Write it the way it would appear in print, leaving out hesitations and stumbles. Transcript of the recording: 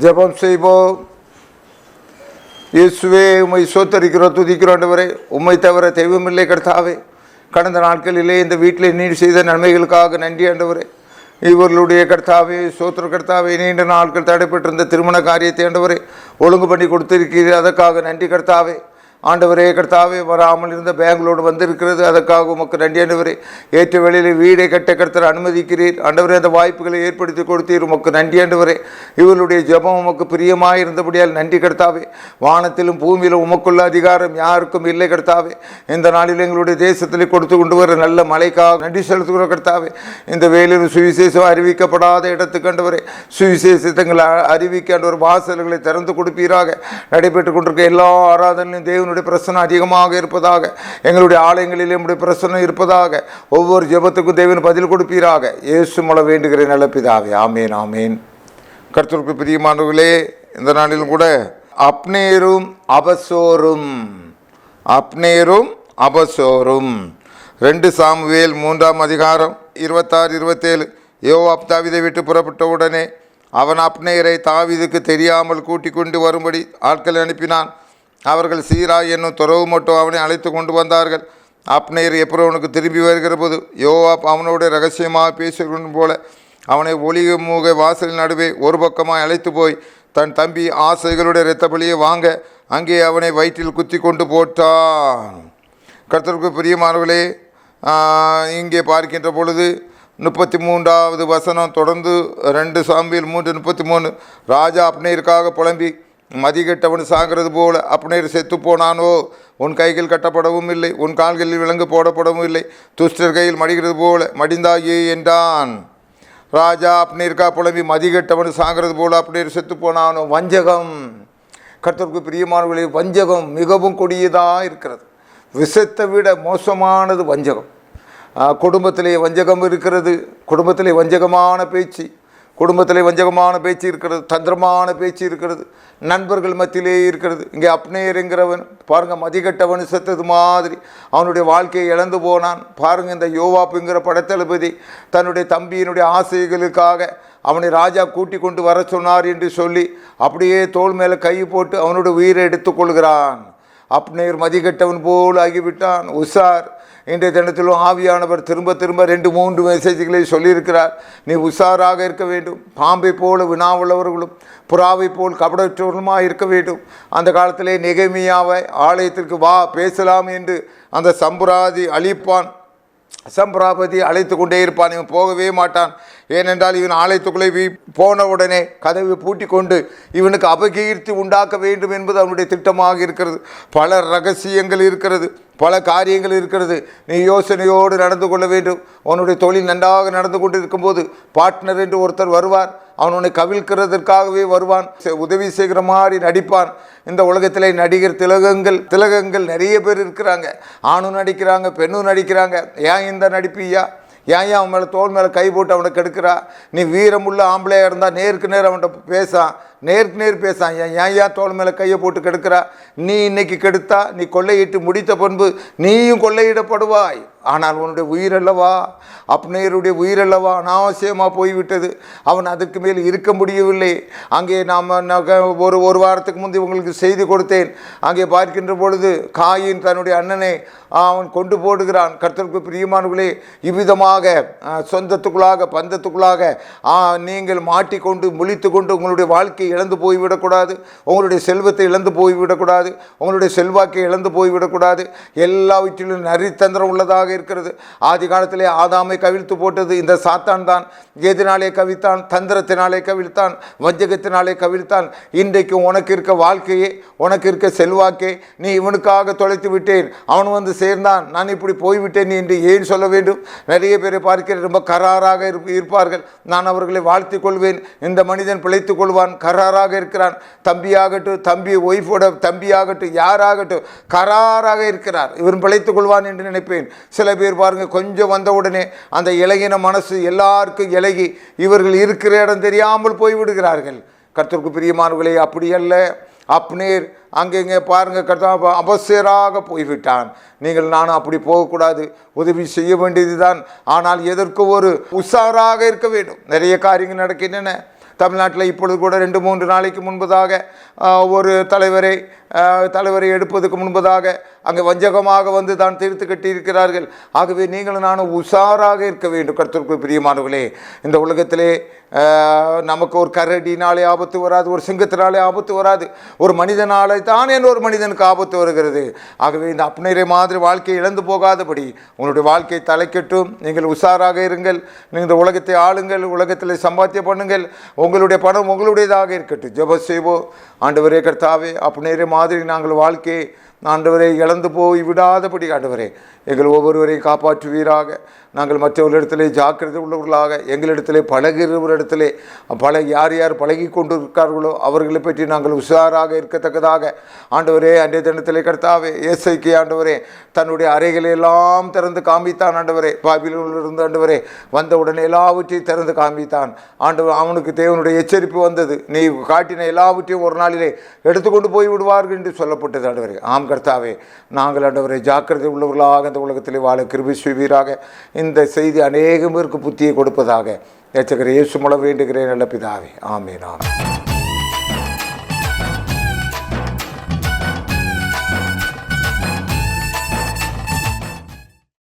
ஜெபம் செய்வோம். இயேசுவே, உம்மை சோத்தரிக்கிறோம், துதிக்கிறோம். ஆண்டவரே, உம்மை தவிர தெய்வமில்லை கர்த்தாவே. கடந்த நாட்களிலே இந்த வீட்டில் நீர் செய்த நன்மைகளுக்காக நன்றி ஆண்டவரே. இவர்களுடைய கர்த்தாவே, சோத்திர கர்த்தாவே, நீண்ட நாட்கள் தடைப்பட்டிருந்த திருமண காரியத்தை ஆண்டவரே ஒழுங்கு பண்ணி கொடுத்திருக்கிறீர். அதற்காக நன்றி கர்த்தாவே. ஆண்டவரே கர்த்தாவே, வராமல் இருந்த பேங்களோடு வந்திருக்கிறது, அதற்காக உமக்கு நன்றி ஆண்டவரே. ஏற்ற வேளையில் வீடை கட்ட கர்த்தர் அனுமதிக்கிறீர் ஆண்டவரே. அந்த வாய்ப்புகளை ஏற்படுத்தி கொடுத்தீர், உமக்கு நன்றி ஆண்டவரே. இவர்களுடைய ஜெபம் உமக்கு பிரியமாக இருந்தபடியால் நன்றி கர்த்தாவே. வானத்திலும் பூமியிலும் உமக்குள்ள அதிகாரம் யாருக்கும் இல்லை கர்த்தாவே. இந்த நாளில் எங்களுடைய தேசத்தில் கொடுத்து கொண்டு வர நல்ல மழைக்காக நன்றி செலுத்துகிற கர்த்தாவே. இந்த வேலையில் சுவிசேஷம் அறிவிக்கப்படாத இடத்துக்கு ஆண்டவரே சுவிசேஷத்தை அறிவிக்க ஆண்டவர் வாசல்களை திறந்து கொடுப்பீராக. நடைபெற்றுக் கொண்டிருக்க எல்லா ஆராதனையும் தேவனுடைய பிரசனம் அதிகமாக இருப்பதாக. எங்களுடைய ஆலயங்களில் நம்முடைய பிரசனம் இருப்பதாக. ஒவ்வொரு ஜெபத்துக்கும் தேவன் பதில் கொடுப்பீராக. இயேசு மூலம் வேண்டுகிறேன் நல்ல பிதாவே. ஆமேன், ஆமேன். கர்த்தருக்கு பிரியமானவர்களே, இந்த நாளிலும் கூட அப்னேரும் அபசோரும் 2 சாமுவேல் 3ஆம் அதிகாரம் 26-27. யோவாப் தாவீதை விட்டு புறப்பட்ட உடனே அவன் அப்னேரை தாவீதுக்கு தெரியாமல் கூட்டிக் கொண்டு வரும்படி ஆட்களை அனுப்பினான். அவர்கள் சீரா என்னும் துறவு மட்டும் அவனை அழைத்து கொண்டு வந்தார்கள். அப்னேர் எப்ரோனுக்கு திரும்பி வருகிற போது யோவாப் அவனோடு ரகசியமாக பேசுகிற போல அவனை ஒளிமுக வாசலின் நடுவே ஒரு பக்கமாக அழைத்து போய் தன் தம்பி ஆசைகளுடைய இரத்த பலியை வாங்க அங்கே அவனை வயிற்றில் குத்தி கொண்டு போட்டான். கர்த்தருக்கு பிரியமானவர்களே, இங்கே பார்க்கின்ற பொழுது 33வது வசனம் தொடர்ந்து 2 சாமுவேல் 3:33. ராஜா அப்னேருக்காக புலம்பி மதிகெட்டவன் சாகிறது போல அப்னேர் செத்து போனானோ, உன் கைகள் கட்டப்படவும் இல்லை, உன் கால்களில் விலங்கு போடப்படவும் இல்லை, துஷ்டர் கையில் மடிகிறது போல மடிந்தாயே என்றான். ராஜா அப்னேருக்கா புலம்பி மதிகெட்டவன் சாகிறது போல அப்னேர் செத்து போனானோ. வஞ்சகம், கர்த்தருக்கு பிரியமானவர்களே, வஞ்சகம் மிகவும் கொடியதாக இருக்கிறது. விஷத்தை விட மோசமானது வஞ்சகம். குடும்பத்திலே வஞ்சகம் இருக்கிறது. குடும்பத்திலே வஞ்சகமான பேச்சு இருக்கிறது. தந்திரமான பேச்சு இருக்கிறது. நண்பர்கள் மத்தியிலே இருக்கிறது. இங்கே அப்னேர் என்கிறவன் பாருங்கள், மதிகட்டவன் செத்தது மாதிரி அவனுடைய வாழ்க்கையை இழந்து போனான். பாருங்கள், இந்த யோவாப்புங்கிற படைத்தளபதி தன்னுடைய தம்பியினுடைய ஆசைகளுக்காக அவனை ராஜா கூட்டி கொண்டு வர சொன்னார் என்று சொல்லி அப்படியே தோள் மேலே கை போட்டு அவனுடைய உயிரை எடுத்துக்கொள்கிறான். அப்னேர் மதிகட்டவன் போல் ஆகிவிட்டான். உஷார். இன்றைய தினத்திலும் ஆவியானவர் திரும்ப 2-3 மெசேஜ்களை சொல்லியிருக்கிறார். நீ உஷாராக இருக்க வேண்டும். பாம்பை போல வினாவுள்ளவர்களும் புறாவை போல் கபடற்றவர்களுமாக இருக்க வேண்டும். அந்த காலத்திலே நெகேமியாவை ஆலயத்திற்கு வா பேசலாம் என்று அந்த சம்பிராபதி அழைத்து கொண்டே இருப்பான். இவன் போகவே மாட்டான். ஏனென்றால் இவன் ஆலயத்துக்குள்ளே போன உடனே கதவை பூட்டி கொண்டு இவனுக்கு அபகீர்த்தி உண்டாக்க வேண்டும் என்பது அவனுடைய திட்டமாக இருக்கிறது. பல ரகசியங்கள் இருக்கிறது, பல காரியங்கள் இருக்கிறது. நீ யோசனையோடு நடந்து கொள்ள வேண்டும். உன்னுடைய தொழில் நன்றாக நடந்து கொண்டு இருக்கும்போது பார்ட்னர் என்று ஒருத்தர் வருவார். அவன் உன்னை கவிழ்க்கிறதற்காகவே வருவான். உதவி செய்கிற மாதிரி நடிப்பான். இந்த உலகத்திலே நடிகர் திலகங்கள் நிறைய பேர் இருக்கிறாங்க. ஆணும் நடிக்கிறாங்க, பெண்ணும் நடிக்கிறாங்க. ஏன் இந்த நடிப்பியா? ஏன் அவன் மேலே தோல் மேலே கை போட்டு அவனை கெடுக்கிறா? நீ வீரமுள்ள ஆம்பளையாக இருந்தால் நேருக்கு நேர் அவன்கிட்ட நேருக்கு பேசான். ஏன் தோல் மேலே கையை போட்டு கெடுக்கிறா? நீ இன்னைக்கு கெடுத்தா நீ கொள்ளையிட்டு முடித்த பண்பு நீயும் கொள்ளையிடப்படுவாய். ஆனால் உன்னுடைய உயிரல்லவா, அப்னேருடைய உயிரல்லவா அனாவசியமாக போய்விட்டது. அவன் அதற்கு மேல் இருக்க முடியவில்லை. அங்கே நாம் ஒரு வாரத்துக்கு முந்தைய உங்களுக்கு செய்தி கொடுத்தேன். அங்கே பார்க்கின்ற பொழுது காயின் தன்னுடைய அண்ணனை அவன் கொண்டு போடுகிறான். கர்த்தருக்கு பிரியமானவர்களே, இவ்விதமாக சொந்தத்துக்குள்ளாக பந்தத்துக்குள்ளாக நீங்கள் மாட்டிக்கொண்டு முழித்து கொண்டு உங்களுடைய வாழ்க்கையை இழந்து போய்விடக்கூடாது. உங்களுடைய செல்வத்தை இழந்து போய்விடக்கூடாது. உங்களுடைய செல்வாக்கை இழந்து போய்விடக்கூடாது. எல்லாவற்றிலும் நரித்தந்திரம் உள்ளதாக இருக்கிறது. ஆதி காலத்திலே ஆதாமை கவிழ்த்து போட்டது இந்த சாத்தான் தான். எதினாலே கவிழ்த்தான்? தந்திரத்தினாலே கவிழ்த்தான், வஞ்சகத்தினாலே கவிழ்த்தான். இன்றைக்கு உனக்கு இருக்க வாழ்க்கையே, உனக்கு இருக்க செல்வாக்கே நீ இவனுக்காக தொலைத்து விட்டேன், அவன் வந்து சேர்ந்தான், நான் இப்படி போய்விட்டேன் என்று ஏன் சொல்ல வேண்டும்? நிறைய பேரை பார்க்கிற ரொம்ப கராராக இருப்பார்கள். நான் அவர்களை வாழ்த்தி கொள்வேன். இந்த மனிதன் பிழைத்துக் கொள்வான், கராராக இருக்கிறான். தம்பியாகட்டும், தம்பி ஒய்ஃபோட தம்பியாகட்டும், யாராகட்டும் கராராக இருக்கிறார், இவன் பிழைத்துக் கொள்வான் என்று நினைப்பேன். சில பேர் பாருங்கள், கொஞ்சம் வந்த உடனே அந்த இலகின மனசு எல்லாருக்கும் இலகி இவர்கள் இருக்கிற இடம் தெரியாமல் போய்விடுகிறார்கள். கர்த்தருக்கு பிரியமானவர்களே, அப்படி அல்ல. அப்னேர் அங்கெங்கே பாருங்கள், கர்த்தா அபசேராக போய்விட்டான். நீங்கள் நானும் அப்படி போகக்கூடாது, உதவி செய்ய வேண்டியது தான். ஆனால் எதற்கு ஒரு உஷாராக இருக்க வேண்டும். நிறைய காரியங்கள் நடக்கின்றன. தமிழ்நாட்டில் இப்பொழுது கூட 2-3 நாளைக்கு முன்பதாக ஒரு தலைவரை எடுப்பதற்கு முன்பதாக அங்கே வஞ்சகமாக வந்து தான் தீர்த்து கட்டியிருக்கிறார்கள். ஆகவே நீங்களும் நானும் உஷாராக இருக்க வேண்டும். கர்த்தருக்கு பிரியமானவர்களே, இந்த உலகத்திலே நமக்கு ஒரு கரடினாலே ஆபத்து வராது, ஒரு சிங்கத்தினாலே ஆபத்து வராது, ஒரு மனிதனாலே தான் ஒரு மனிதனுக்கு ஆபத்து வருகிறது. ஆகவே இந்த அப்னேரை மாதிரி வாழ்க்கையை இழந்து போகாதபடி உங்களுடைய வாழ்க்கை தலைக்கட்டும். நீங்கள் உஷாராக இருங்கள். நீங்கள் இந்த உலகத்தை ஆளுங்கள், உலகத்தில் சம்பாத்தியம் பண்ணுங்கள். உங்களுடைய பணம் உங்களுடையதாக இருக்கட்டும். ஜெபம் செய்வோம். ஆண்டவரே கர்த்தாவே, அப்னேரை மாதிரி நாங்கள் வாழ்க்கையை ஆண்டவரை இழந்து போய் விடாதபடி ஆண்டவரே எங்கள் ஒவ்வொருவரையும் காப்பாற்றுவீராக. நாங்கள் மற்றவர்களிடத்திலே ஜாக்கிரதை உள்ளவர்களாக, எங்களிடத்திலே பழகிறவரிடத்திலே யார் யார் பழகி கொண்டு இருக்கார்களோ அவர்களை பற்றி நாங்கள் உஷாராக இருக்கத்தக்கதாக ஆண்டவரே, அன்றைய தினத்திலே கர்த்தாவே ஏசைக்கு ஆண்டவரே தன்னுடைய அறைகளை எல்லாம் திறந்து காண்பித்தான். ஆண்டவரே பாபிலோனிலிருந்து ஆண்டவரே வந்த உடனே எல்லாவற்றையும் திறந்து காண்பித்தான். ஆண்டவர் அவனுக்கு தேவனுடைய எச்சரிப்பு வந்தது, நீ காட்டின எல்லாவற்றையும் ஒரு நாளிலே எடுத்துக்கொண்டு போய் விடுவார்கள் என்று சொல்லப்பட்டது. ஆண்டவரே ஆம் கர்த்தாவே, நாங்கள் ஆண்டவரை ஜாக்கிரதை உள்ளவர்களாக இந்த உலகத்திலே வாழ கிருபை செய்வீராக. இந்த செய்தி அநேகம் பேருக்கு புத்தியை கொடுப்பதாக இரட்சகர் இயேசு மூலம் வேண்டுகிறேன் நல்ல பிதாவே. ஆமென் ஆமென்.